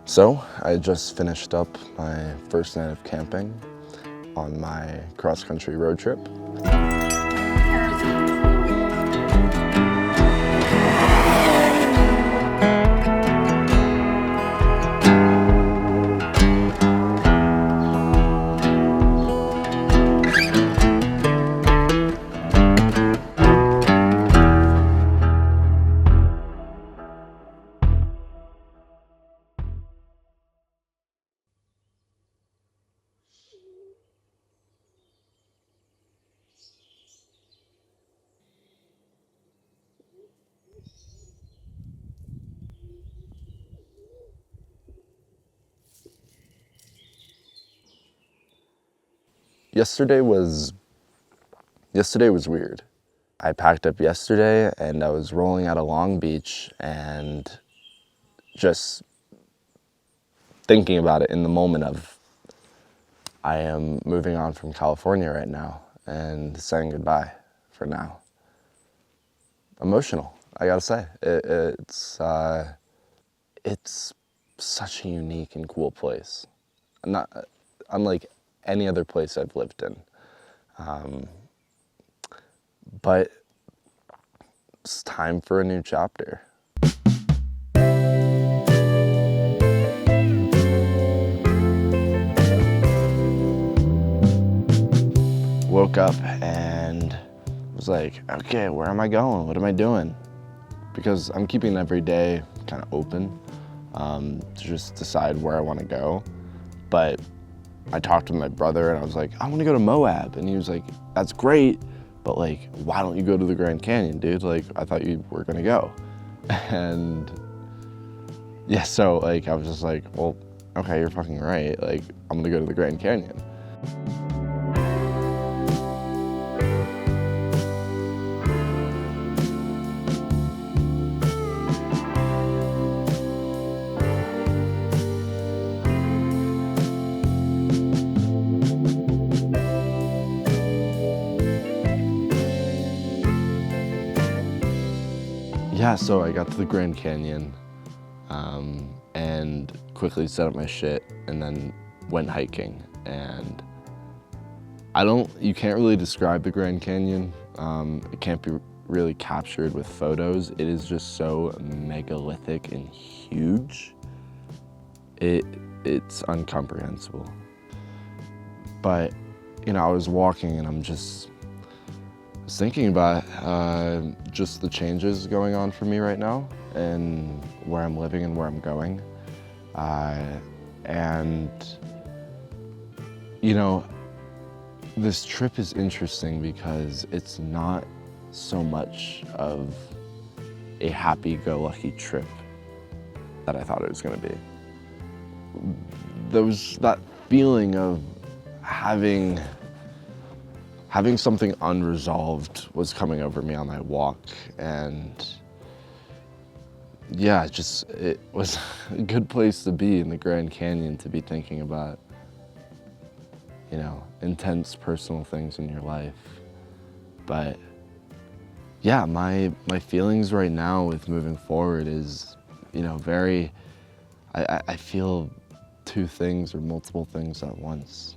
So, I just finished up my first night of camping on my cross-country road trip. Yesterday was weird. I packed up yesterday and I was rolling out of Long Beach and just thinking about it in the moment of I am moving on from California right now and saying goodbye for now. Emotional, I gotta say. It's such a unique and cool place. Not unlike any other place I've lived in. But it's time for a new chapter. Woke up and was like, okay, where am I going? What am I doing? Because I'm keeping every day kind of open to just decide where I want to go. But I talked to my brother and I was like, I want to go to Moab. And he was like, that's great, but like, why don't you go to the Grand Canyon, dude? Like, I thought you were gonna go. And yeah, so like, I was just like, well, okay, you're fucking right. Like, I'm gonna go to the Grand Canyon. Yeah, so I got to the Grand Canyon and quickly set up my shit and then went hiking. And you can't really describe the Grand Canyon. It can't be really captured with photos. It is just so megalithic and huge. It's incomprehensible. But, you know, I was walking and I'm just thinking about just the changes going on for me right now and where I'm living and where I'm going. And, you know, this trip is interesting because it's not so much of a happy-go-lucky trip that I thought it was gonna be. There was that feeling of having something unresolved was coming over me on my walk, and yeah, it was a good place to be in the Grand Canyon to be thinking about, you know, intense personal things in your life. But yeah, my feelings right now with moving forward is, you know, I feel two things or multiple things at once.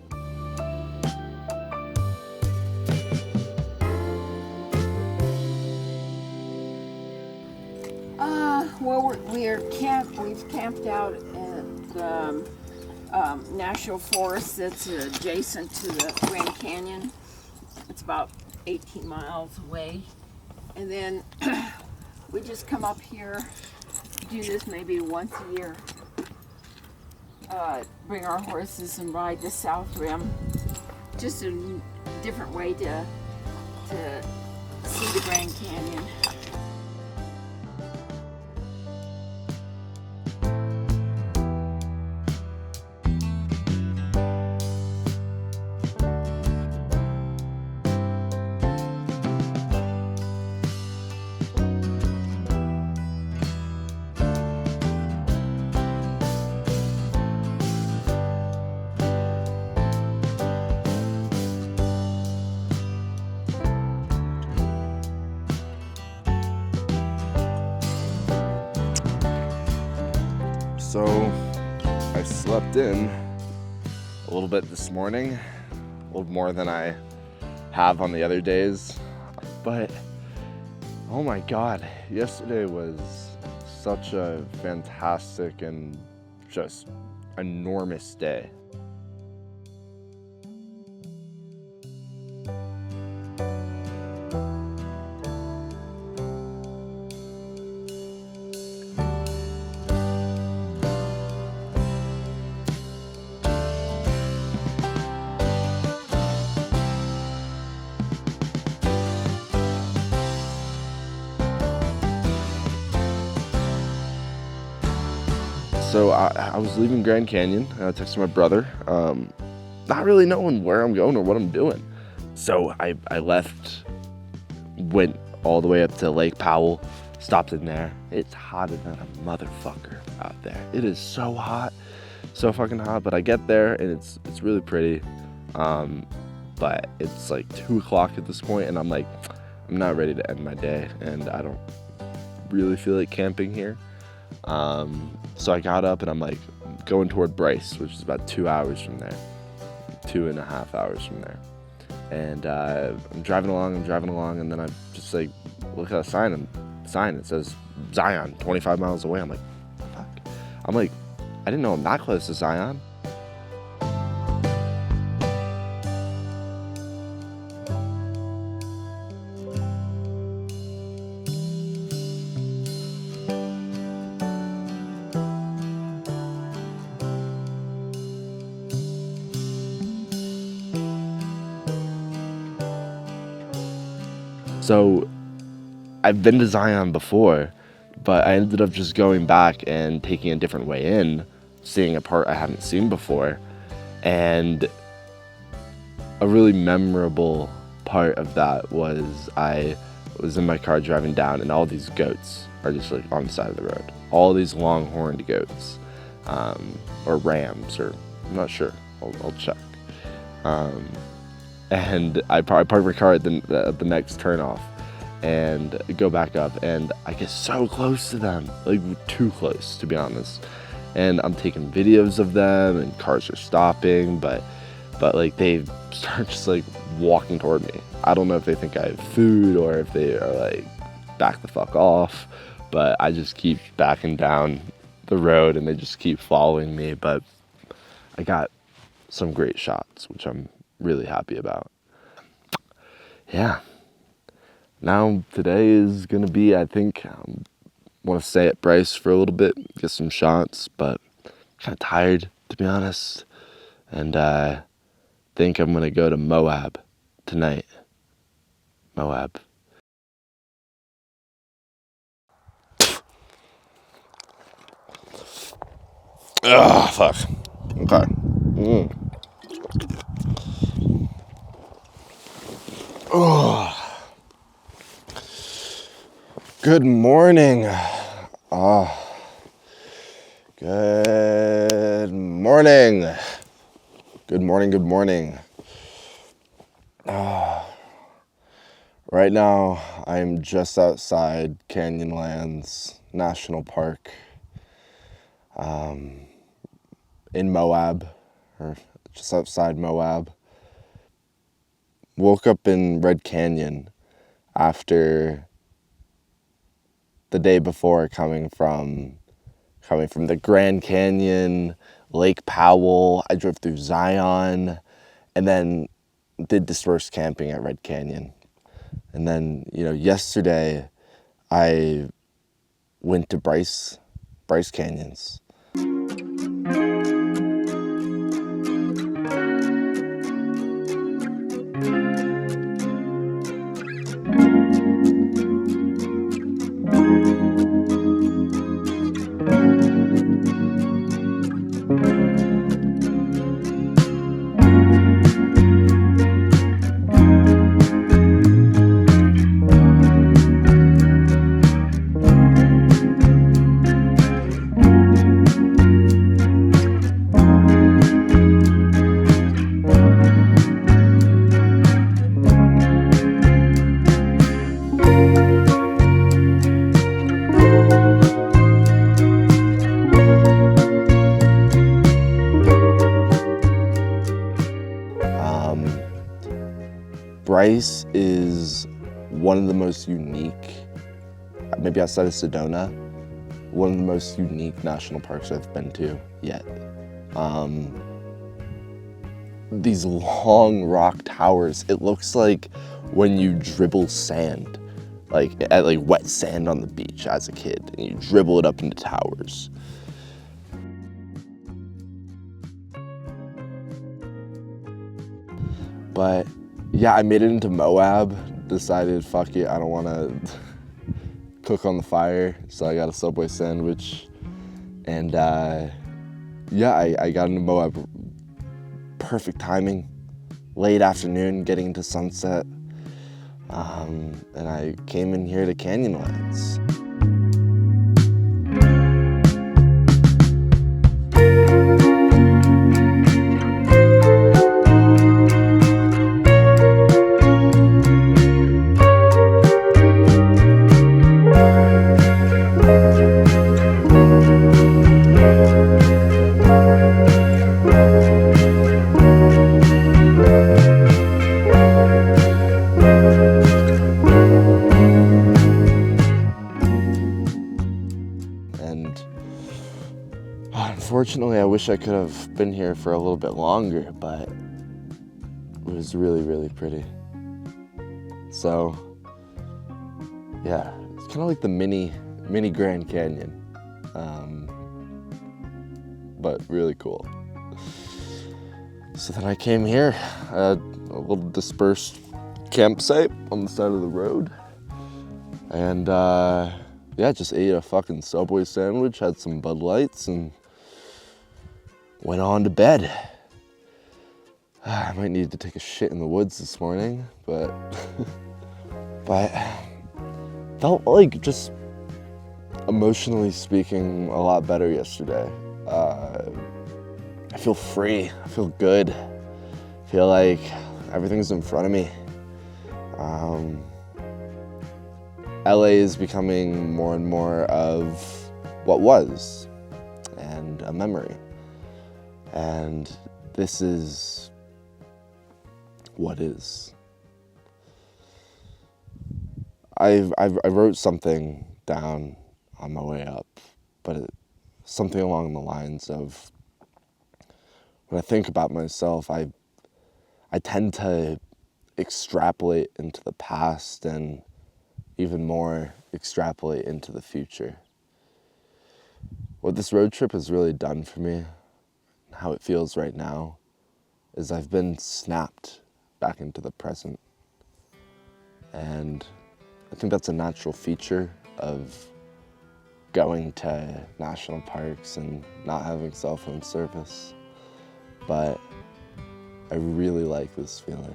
Well, we've camped out at the National Forest that's adjacent to the Grand Canyon. It's about 18 miles away. And then we just come up here, do this maybe once a year. Bring our horses and ride the South Rim. Just a different way to see the Grand Canyon. slept in a little bit this morning, a little more than I have on the other days, but oh my God, yesterday was such a fantastic and just enormous day. So I was leaving Grand Canyon, and I texted my brother, not really knowing where I'm going or what I'm doing. So I left, went all the way up to Lake Powell, stopped in there. It's hotter than a motherfucker out there. It is so hot, so fucking hot, but I get there and it's really pretty. But it's like 2 o'clock at this point, and I'm like, I'm not ready to end my day, and I don't really feel like camping here. So I got up and I'm like going toward Bryce, which is about 2 hours from there, 2.5 hours from there. And I'm driving along, and then I just like look at a sign, it says Zion, 25 miles away. I'm like, fuck. I'm like, I didn't know I'm that close to Zion. So I've been to Zion before, but I ended up just going back and taking a different way in, seeing a part I hadn't seen before. And a really memorable part of that was I was in my car driving down, and all these goats are just like on the side of the road. All these long-horned goats, or rams, or I'm not sure. I'll check. And I park my car at the next turnoff and go back up, and I get so close to them, like too close to be honest. And I'm taking videos of them, and cars are stopping, but like they start just like walking toward me. I don't know if they think I have food or if they are like, back the fuck off, but I just keep backing down the road and they just keep following me. But I got some great shots, which I'm really happy about. Yeah. Now today is gonna be, I think, want to stay at Bryce for a little bit, get some shots, but kind of tired to be honest. And I think I'm gonna go to Moab tonight. Moab. Ugh, fuck. Okay. Oh. Good morning. Good morning. Good morning. Right now, I'm just outside Canyonlands National Park, in Moab, or just outside Moab. Woke up in Red Canyon after the day before coming from the Grand Canyon, Lake Powell. I drove through Zion, and then did dispersed camping at Red Canyon. And then, yesterday I went to Bryce Canyons. Bryce is one of the most unique, maybe outside of Sedona, one of the most unique national parks I've been to yet. These long rock towers, it looks like when you dribble sand, like wet sand on the beach as a kid, and you dribble it up into towers. But yeah, I made it into Moab, decided fuck it, I don't wanna cook on the fire, so I got a Subway sandwich. And yeah, I got into Moab, perfect timing, late afternoon, getting into sunset. And I came in here to Canyonlands. Unfortunately, I wish I could have been here for a little bit longer, but it was really, really pretty. So, yeah, it's kind of like the mini Grand Canyon, but really cool. So then I came here, a little dispersed campsite on the side of the road, and yeah, just ate a fucking Subway sandwich, had some Bud Lights, and went on to bed. I might need to take a shit in the woods this morning, but felt like, just emotionally speaking, a lot better yesterday. I feel free, I feel good. I feel like everything's in front of me. LA is becoming more and more of what was, and a memory. And this is what is. I wrote something down on my way up, but something along the lines of, when I think about myself, I tend to extrapolate into the past, and even more extrapolate into the future. What this road trip has really done for me, how it feels right now, is I've been snapped back into the present. And I think that's a natural feature of going to national parks and not having cell phone service. But I really like this feeling.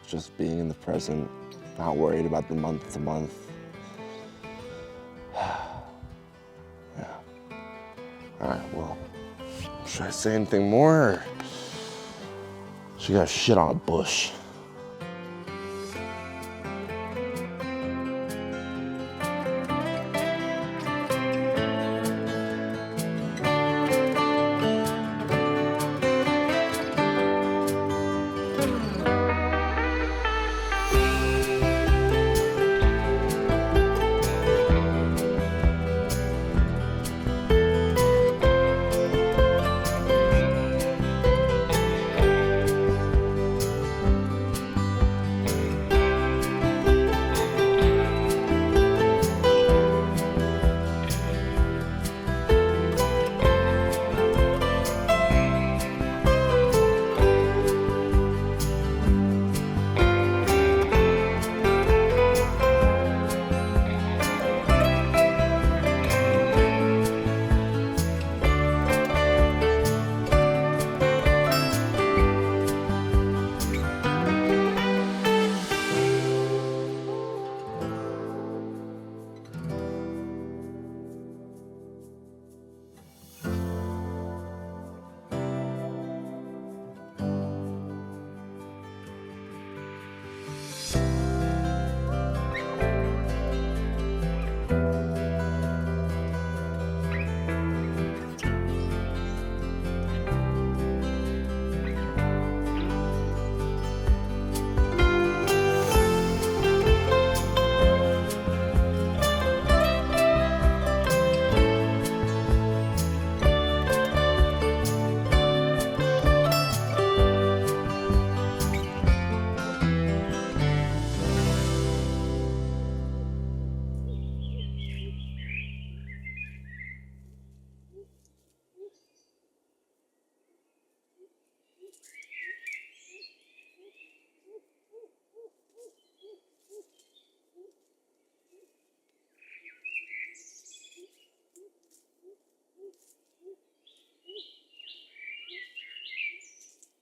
Just being in the present, not worried about the month to month. Yeah. All right, well, should I say anything more, or should I shit on a bush?